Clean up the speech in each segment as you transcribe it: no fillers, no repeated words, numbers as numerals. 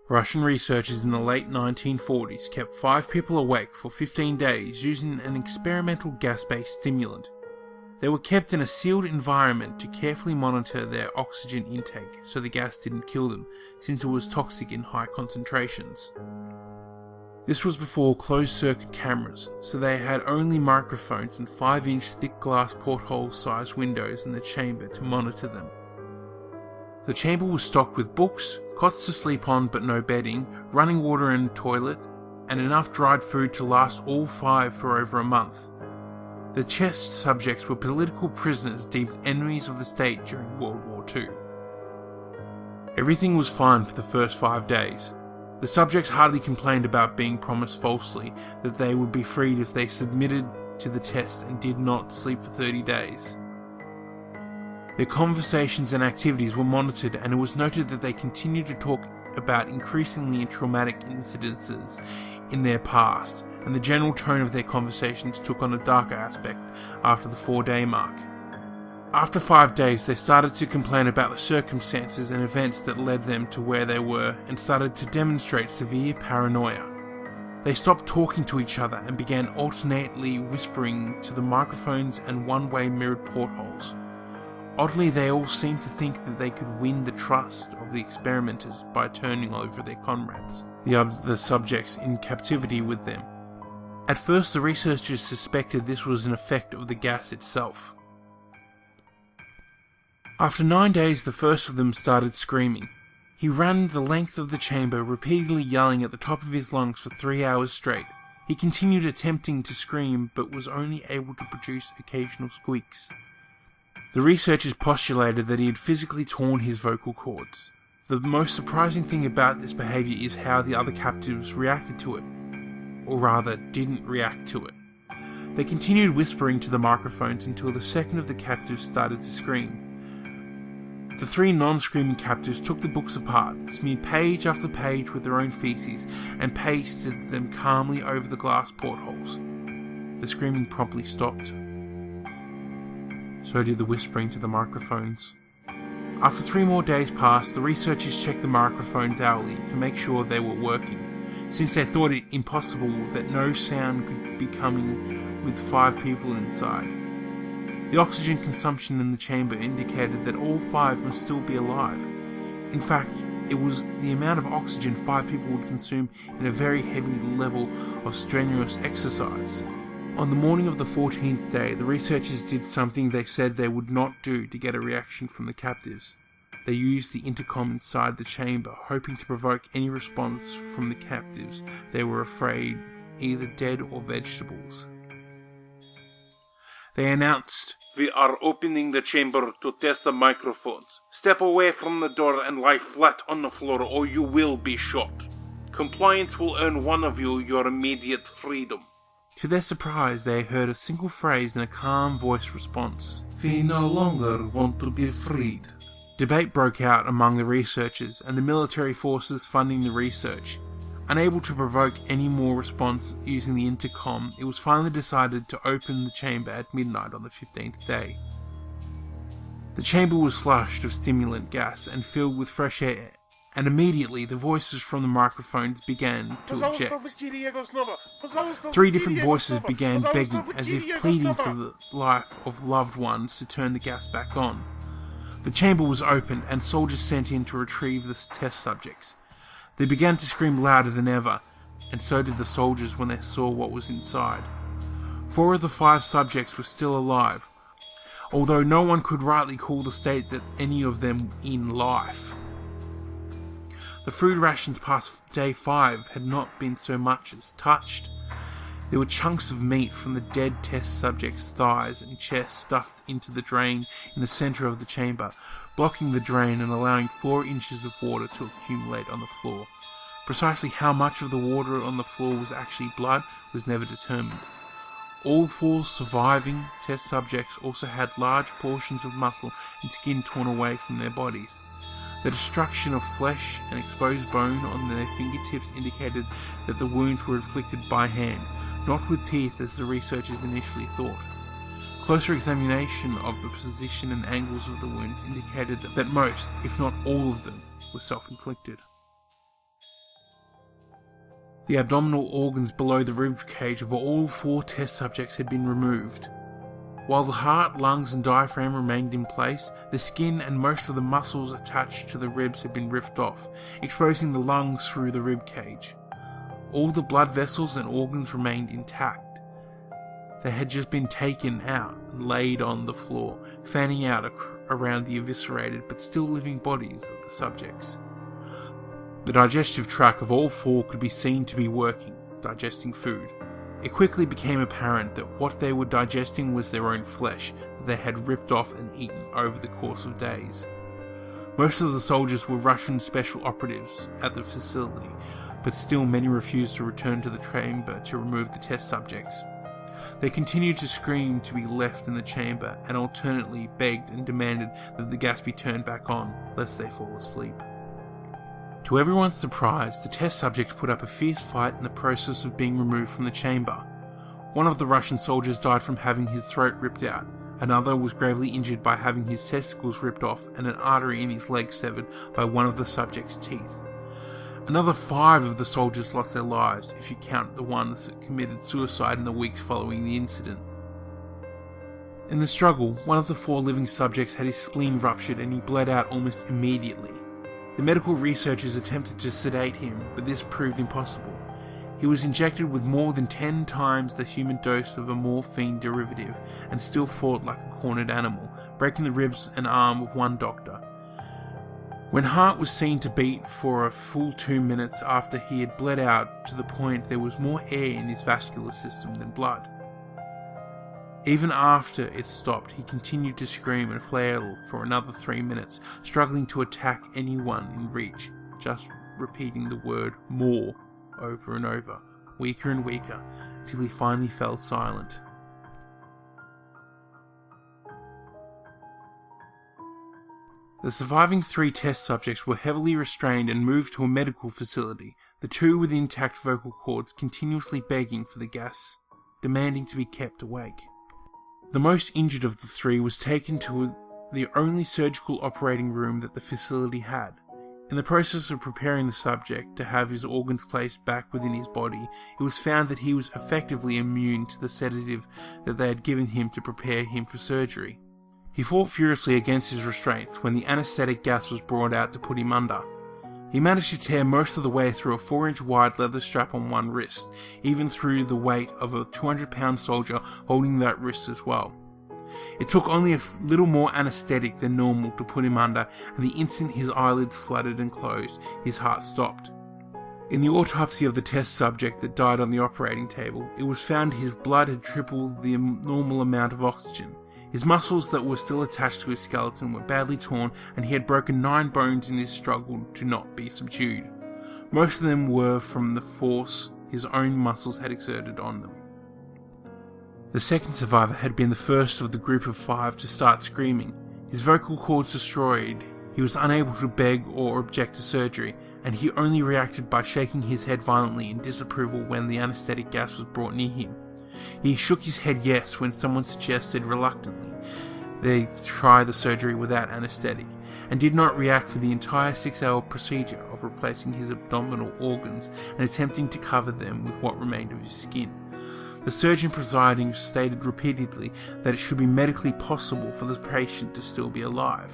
Russian researchers in the late 1940s kept 5 people awake for 15 days using an experimental gas-based stimulant. They were kept in a sealed environment to carefully monitor their oxygen intake so the gas didn't kill them, since it was toxic in high concentrations. This was before closed-circuit cameras, so they had only microphones and 5-inch thick glass porthole-sized windows in the chamber to monitor them. The chamber was stocked with books, cots to sleep on but no bedding, running water and a toilet, and enough dried food to last all 5 for over a month. The test subjects were political prisoners deemed enemies of the state during World War II. Everything was fine for the first 5 days. The subjects hardly complained about being promised falsely that they would be freed if they submitted to the test and did not sleep for 30 days. Their conversations and activities were monitored, and it was noted that they continued to talk about increasingly traumatic incidences in their past, and the general tone of their conversations took on a darker aspect after the 4-day mark. After 5 days, they started to complain about the circumstances and events that led them to where they were, and started to demonstrate severe paranoia. They stopped talking to each other and began alternately whispering to the microphones and one-way mirrored portholes. Oddly, they all seemed to think that they could win the trust of the experimenters by turning over their comrades, the other subjects in captivity with them. At first, the researchers suspected this was an effect of the gas itself. After 9 days, the first of them started screaming. He ran the length of the chamber, repeatedly yelling at the top of his lungs for 3 hours straight. He continued attempting to scream, but was only able to produce occasional squeaks. The researchers postulated that he had physically torn his vocal cords. The most surprising thing about this behaviour is how the other captives reacted to it, or rather, didn't react to it. They continued whispering to the microphones until the second of the captives started to scream. The 3 non-screaming captives took the books apart, smeared page after page with their own feces, and pasted them calmly over the glass portholes. The screaming promptly stopped. So did the whispering to the microphones. After 3 more days passed, the researchers checked the microphones hourly to make sure they were working, since they thought it impossible that no sound could be coming with 5 people inside. The oxygen consumption in the chamber indicated that all 5 must still be alive. In fact, it was the amount of oxygen 5 people would consume in a very heavy level of strenuous exercise. On the morning of the 14th day, the researchers did something they said they would not do to get a reaction from the captives. They used the intercom inside the chamber, hoping to provoke any response from the captives they were afraid, either dead or vegetables. They announced, "We are opening the chamber to test the microphones. Step away from the door and lie flat on the floor or you will be shot. Compliance will earn one of you your immediate freedom." To their surprise, they heard a single phrase in a calm voice response. "We no longer want to be freed." Debate broke out among the researchers and the military forces funding the research. Unable to provoke any more response using the intercom, it was finally decided to open the chamber at midnight on the 15th day. The chamber was flushed of stimulant gas and filled with fresh air, and immediately the voices from the microphones began to object. 3 different voices began begging, as if pleading for the life of loved ones to turn the gas back on. The chamber was opened and soldiers sent in to retrieve the test subjects. They began to scream louder than ever, and so did the soldiers when they saw what was inside. 4 of the 5 subjects were still alive, although no one could rightly call the state that any of them in life. The food rations past day 5 had not been so much as touched. There were chunks of meat from the dead test subjects' thighs and chest stuffed into the drain in the centre of the chamber, blocking the drain and allowing 4 inches of water to accumulate on the floor. Precisely how much of the water on the floor was actually blood was never determined. All 4 surviving test subjects also had large portions of muscle and skin torn away from their bodies. The destruction of flesh and exposed bone on their fingertips indicated that the wounds were inflicted by hand, not with teeth as the researchers initially thought. Closer examination of the position and angles of the wounds indicated that most, if not all of them, were self-inflicted. The abdominal organs below the rib cage of all 4 test subjects had been removed. While the heart, lungs and diaphragm remained in place, the skin and most of the muscles attached to the ribs had been ripped off, exposing the lungs through the rib cage. All the blood vessels and organs remained intact. They had just been taken out and laid on the floor, fanning out around the eviscerated but still living bodies of the subjects. The digestive tract of all 4 could be seen to be working, digesting food. It quickly became apparent that what they were digesting was their own flesh that they had ripped off and eaten over the course of days. Most of the soldiers were Russian special operatives at the facility, but still many refused to return to the chamber to remove the test subjects. They continued to scream to be left in the chamber and alternately begged and demanded that the gas be turned back on, lest they fall asleep. To everyone's surprise, the test subject put up a fierce fight in the process of being removed from the chamber. One of the Russian soldiers died from having his throat ripped out, another was gravely injured by having his testicles ripped off and an artery in his leg severed by one of the subject's teeth. Another 5 of the soldiers lost their lives, if you count the ones that committed suicide in the weeks following the incident. In the struggle, one of the 4 living subjects had his spleen ruptured and he bled out almost immediately. The medical researchers attempted to sedate him, but this proved impossible. He was injected with more than 10 times the human dose of a morphine derivative and still fought like a cornered animal, breaking the ribs and arm of one doctor. When heart was seen to beat for a full 2 minutes after he had bled out to the point there was more air in his vascular system than blood. Even after it stopped, he continued to scream and flail for another 3 minutes, struggling to attack anyone in reach, just repeating the word "more" over and over, weaker and weaker, until he finally fell silent. The surviving 3 test subjects were heavily restrained and moved to a medical facility, the 2 with intact vocal cords continuously begging for the gas, demanding to be kept awake. The most injured of the 3 was taken to the only surgical operating room that the facility had. In the process of preparing the subject to have his organs placed back within his body, it was found that he was effectively immune to the sedative that they had given him to prepare him for surgery. He fought furiously against his restraints when the anesthetic gas was brought out to put him under. He managed to tear most of the way through a 4-inch wide leather strap on one wrist, even through the weight of a 200-pound soldier holding that wrist as well. It took only a little more anesthetic than normal to put him under, and the instant his eyelids fluttered and closed, his heart stopped. In the autopsy of the test subject that died on the operating table, it was found his blood had tripled the normal amount of oxygen. His muscles that were still attached to his skeleton were badly torn, and he had broken 9 bones in his struggle to not be subdued. Most of them were from the force his own muscles had exerted on them. The second survivor had been the first of the group of 5 to start screaming. His vocal cords destroyed, he was unable to beg or object to surgery, and he only reacted by shaking his head violently in disapproval when the anesthetic gas was brought near him. He shook his head yes when someone suggested reluctantly they try the surgery without anesthetic, and did not react for the entire 6-hour procedure of replacing his abdominal organs and attempting to cover them with what remained of his skin. The surgeon presiding stated repeatedly that it should be medically possible for the patient to still be alive.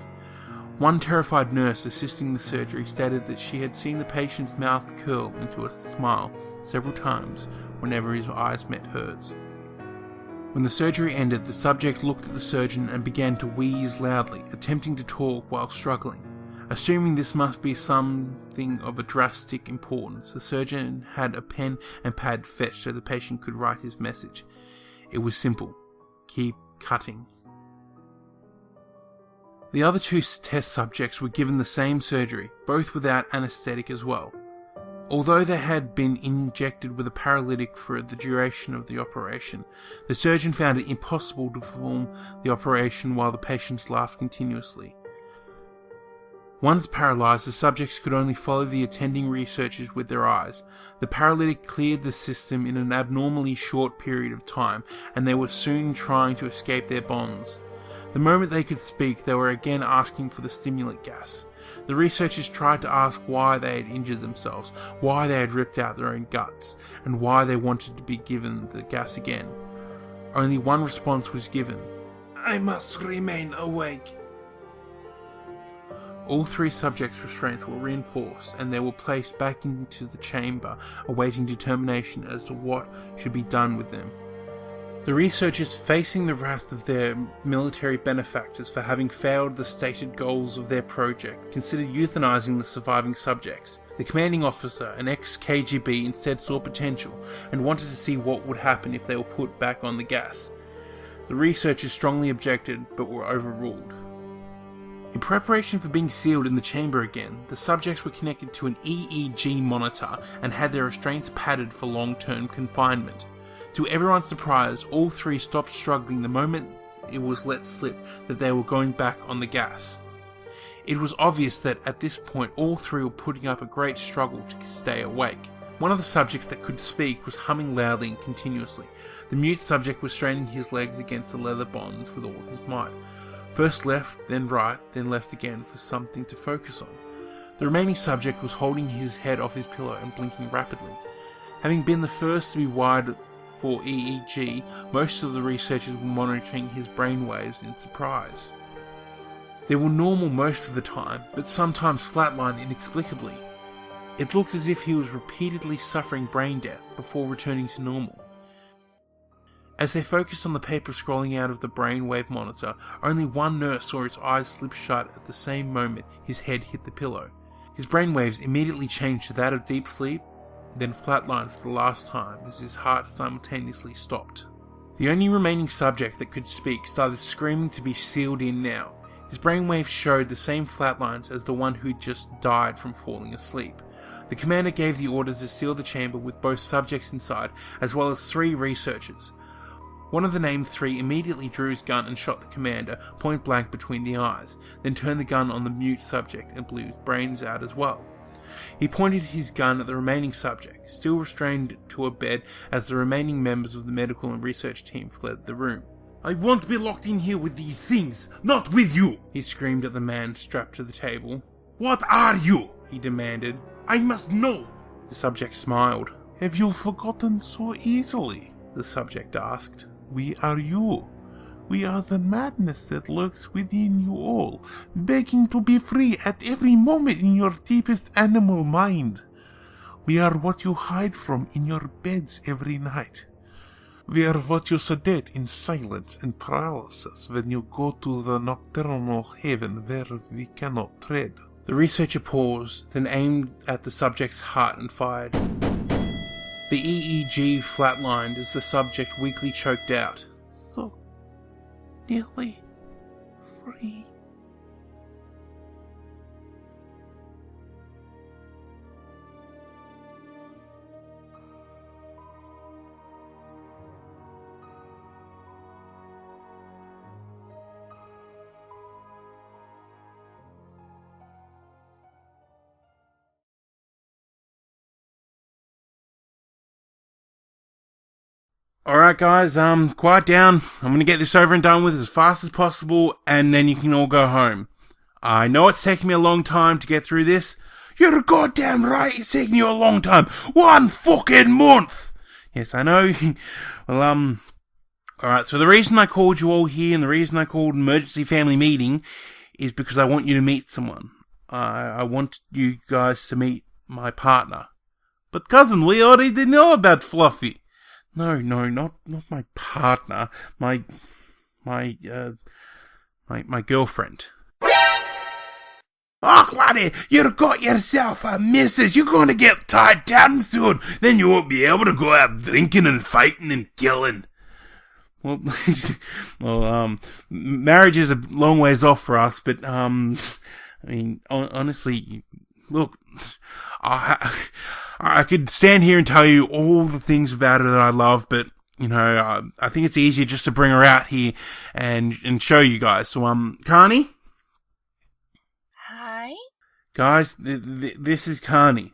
One terrified nurse assisting the surgery stated that she had seen the patient's mouth curl into a smile several times whenever his eyes met hers. When the surgery ended, the subject looked at the surgeon and began to wheeze loudly, attempting to talk while struggling. Assuming this must be something of a drastic importance, the surgeon had a pen and pad fetched so the patient could write his message. It was simple: keep cutting. The other 2 test subjects were given the same surgery, both without anesthetic as well. Although they had been injected with a paralytic for the duration of the operation, the surgeon found it impossible to perform the operation while the patients laughed continuously. Once paralysed, the subjects could only follow the attending researchers with their eyes. The paralytic cleared the system in an abnormally short period of time, and they were soon trying to escape their bonds. The moment they could speak, they were again asking for the stimulant gas. The researchers tried to ask why they had injured themselves, why they had ripped out their own guts, and why they wanted to be given the gas again. Only one response was given: "I must remain awake." All 3 subjects' restraints were reinforced, and they were placed back into the chamber, awaiting determination as to what should be done with them. The researchers, facing the wrath of their military benefactors for having failed the stated goals of their project, considered euthanizing the surviving subjects. The commanding officer, an ex-KGB, instead saw potential and wanted to see what would happen if they were put back on the gas. The researchers strongly objected, but were overruled. In preparation for being sealed in the chamber again, the subjects were connected to an EEG monitor and had their restraints padded for long-term confinement. To everyone's surprise, all 3 stopped struggling the moment it was let slip that they were going back on the gas. It was obvious that at this point all 3 were putting up a great struggle to stay awake. One of the subjects that could speak was humming loudly and continuously. The mute subject was straining his legs against the leather bonds with all his might. First left, then right, then left again for something to focus on. The remaining subject was holding his head off his pillow and blinking rapidly. Having been the first to be wired for EEG, most of the researchers were monitoring his brainwaves in surprise. They were normal most of the time, but sometimes flatlined inexplicably. It looked as if he was repeatedly suffering brain death before returning to normal. As they focused on the paper scrolling out of the brainwave monitor, only one nurse saw his eyes slip shut at the same moment his head hit the pillow. His brainwaves immediately changed to that of deep sleep, then flatlined for the last time as his heart simultaneously stopped. The only remaining subject that could speak started screaming to be sealed in now. His brainwaves showed the same flatlines as the one who'd just died from falling asleep. The commander gave the order to seal the chamber with both subjects inside, as well as 3 researchers. One of the named 3 immediately drew his gun and shot the commander point blank between the eyes, then turned the gun on the mute subject and blew his brains out as well. He pointed his gun at the remaining subject, still restrained to a bed as the remaining members of the medical and research team fled the room. "I won't be locked in here with these things, not with you!" he screamed at the man strapped to the table. "What are you?" he demanded. "I must know!" The subject smiled. "Have you forgotten so easily?" the subject asked. "We are you. We are the madness that lurks within you all, begging to be free at every moment in your deepest animal mind. We are what you hide from in your beds every night. We are what you sedate in silence and paralysis when you go to the nocturnal haven where we cannot tread." The researcher paused, then aimed at the subject's heart and fired. The EEG flatlined as the subject weakly choked out. "So nearly free." Alright guys, quiet down. I'm gonna get this over and done with as fast as possible, and then you can all go home. I know it's taken me a long time to get through this. You're goddamn right, it's taken you a long time. 1 fucking month! Yes, I know. Well, alright, so the reason I called you all here, and the reason I called an emergency family meeting, is because I want you to meet someone. I want you guys to meet my partner. But cousin, we already know about Fluffy. No, not my partner. My girlfriend. Oh, laddie, you've got yourself a missus. You're going to get tied down soon. Then you won't be able to go out drinking and fighting and killing. Well, marriage is a long ways off for us, but, I mean, honestly, look, I could stand here and tell you all the things about her that I love, but, you know, I think it's easier just to bring her out here and show you guys. So, Carney? Hi? Guys, this is Carney.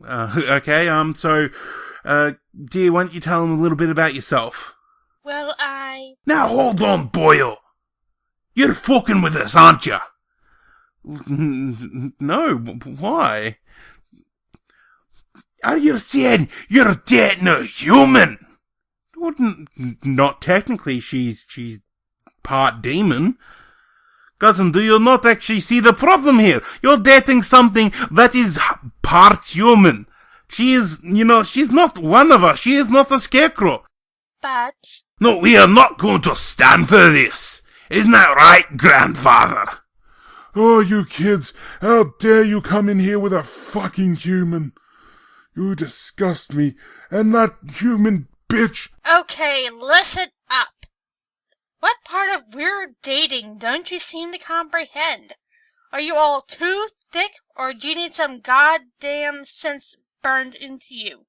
Okay, so, dear, why don't you tell them a little bit about yourself? Well, Now hold on, boyo! You're fucking with us, aren't you? No, why? Are you saying you're dating a human? Well, not technically, she's part demon. Cousin, do you not actually see the problem here? You're dating something that is part human. She is, she's not one of us. She is not a Scarecrow. But... No, we are not going to stand for this. Isn't that right, grandfather? Oh, you kids, how dare you come in here with a fucking human? You disgust me, and that human bitch... Okay, listen up. What part of weird dating don't you seem to comprehend? Are you all too thick, or do you need some goddamn sense burned into you?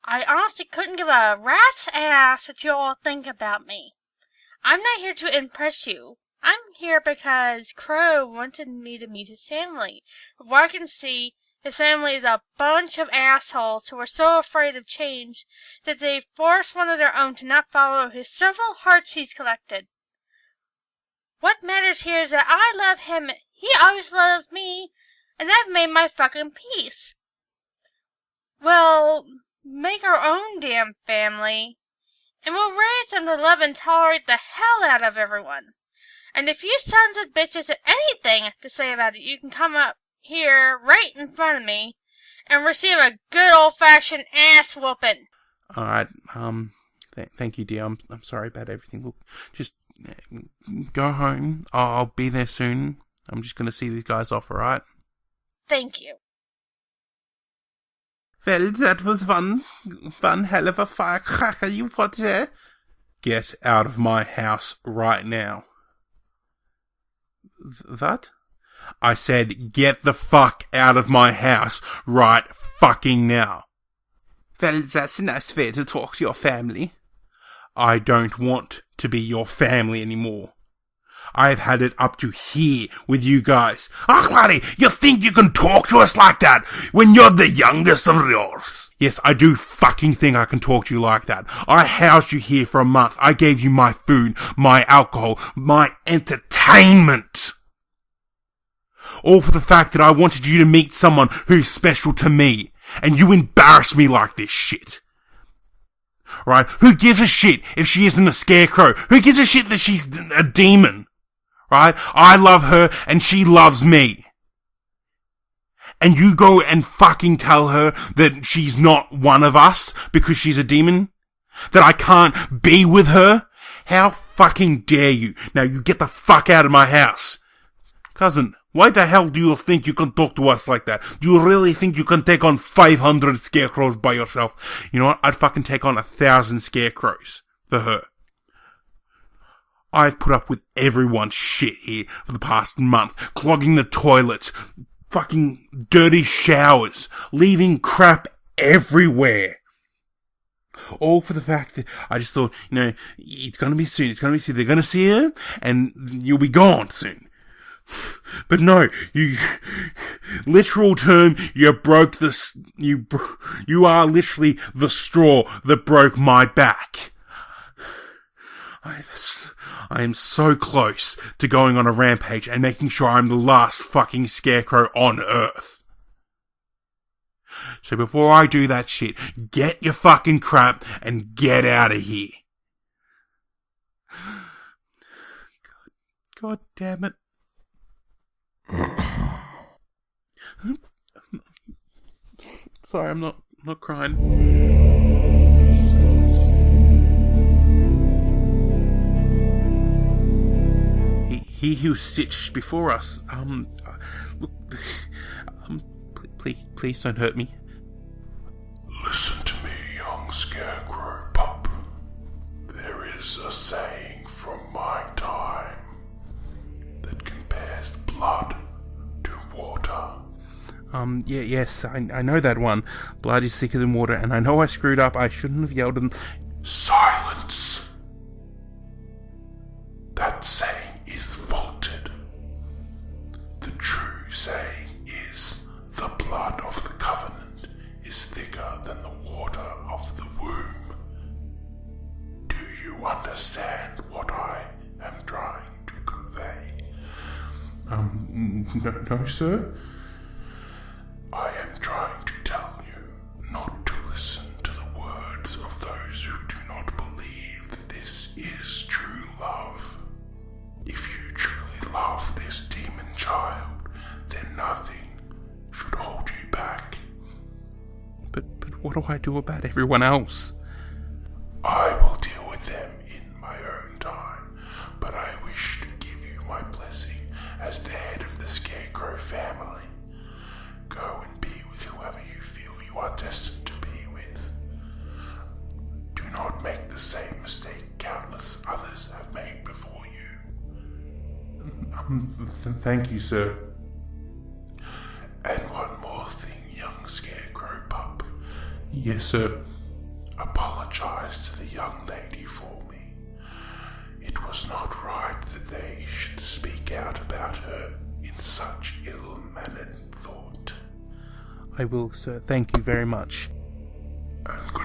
I honestly couldn't give a rat's ass what you all think about me. I'm not here to impress you. I'm here because Crow wanted me to meet his family. Before I can see, his family is a bunch of assholes who are so afraid of change that they force one of their own to not follow his several hearts he's collected. What matters here is that I love him, he always loves me, and I've made my fucking peace. Well, make our own damn family, and we'll raise them to love and tolerate the hell out of everyone. And if you sons of bitches have anything to say about it, you can come up here right in front of me and receive a good old-fashioned ass whooping. Alright, thank you, dear. I'm sorry about everything. Look, just go home. I'll be there soon. I'm just gonna see these guys off, alright? Thank you. Well, that was one hell of a firecracker you put there. Get out of my house right now. What? I said, get the fuck out of my house right fucking now. Well, that's a nice way to talk to your family. I don't want to be your family anymore. I've had it up to here with you guys. Ah, Clary, you think you can talk to us like that when you're the youngest of yours? Yes, I do fucking think I can talk to you like that. I housed you here for a month. I gave you my food, my alcohol, my entertainment. All for the fact that I wanted you to meet someone who's special to me. And you embarrass me like this shit. Right? Who gives a shit if she isn't a Scarecrow? Who gives a shit that she's a demon? Right? I love her and she loves me. And you go and fucking tell her that she's not one of us because she's a demon? That I can't be with her? How fucking dare you? Now you get the fuck out of my house. Cousin, why the hell do you think you can talk to us like that? Do you really think you can take on 500 Scarecrows by yourself? You know what? I'd fucking take on 1,000 Scarecrows for her. I've put up with everyone's shit here for the past month. Clogging the toilets, fucking dirty showers, leaving crap everywhere. All for the fact that I just thought, it's gonna be soon. They're gonna see her and you'll be gone soon. But no, literal term, you broke this, you are literally the straw that broke my back. I am so close to going on a rampage and making sure I'm the last fucking Scarecrow on Earth. So before I do that shit, get your fucking crap and get out of here. God damn it. Sorry, I'm not crying. He who stitched before us. Look, please don't hurt me. Listen to me, young Scarecrow pup. There is a saying from my time that compares blood to water. Yes, I know that one. Blood is thicker than water, and I know I screwed up. I shouldn't have yelled and... Silence! That saying is vaulted. The true saying is, the blood of the covenant is thicker than the water of the womb. Do you understand what I am trying to No, sir. I am trying to tell you not to listen to the words of those who do not believe that this is true love. If you truly love this demon child, then nothing should hold you back. But what do I do about everyone else? I will deal with them in my own time, but I wish to give you my blessing as the head of the Scarecrow family. Go and be with whoever you feel you are destined to be with. Do not make the same mistake countless others have made before you. Thank you, sir. And one more thing, young Scarecrow pup. Yes, sir. Apologize to the young lady for me. It was not right that they should speak out about her in such ill-mannered thought. I will, sir. Thank you very much. And good